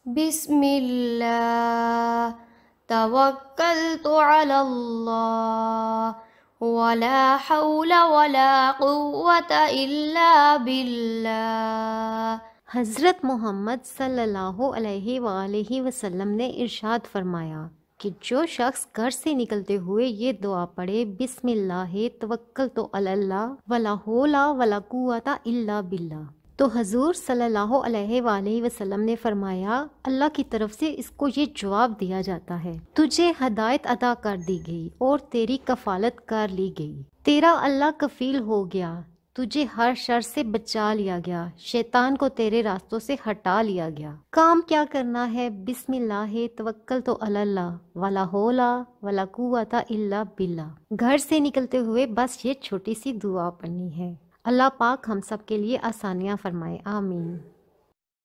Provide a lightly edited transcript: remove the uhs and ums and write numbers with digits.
बिस्मिल्लाह तवक्कलतु अलल्लाह वला हौला वला कुव्वता इल्ला बिल्लाह। हज़रत मोहम्मद सल्लल्लाहु अलैहि वसल्लम ने इरशाद फरमाया कि जो शख्स घर से निकलते हुए ये दुआ पढ़े, बिस्मिल्लाह तवक्कलतु अलल्लाह वला हौला वला कुव्वता इल्ला बिल्लाह, तो हजूर सल्लल्लाहु अलैहि वसल्लम ने फरमाया, अल्लाह की तरफ से इसको ये जवाब दिया जाता है, तुझे हदायत अता कर दी गई और तेरी कफालत कर ली गई, तेरा अल्लाह कफील हो गया, तुझे हर शर से बचा लिया गया, शैतान को तेरे रास्तों से हटा लिया गया। काम क्या करना है? बिस्मिल्लाह तवक्कलतु अलल्लाह वला हौला वला कुव्वता इल्ला बिल्लाह। घर से निकलते हुए बस ये छोटी सी दुआ पढ़नी है। अल्लाह पाक हम सब के लिए आसानियाँ फरमाए, आमीन।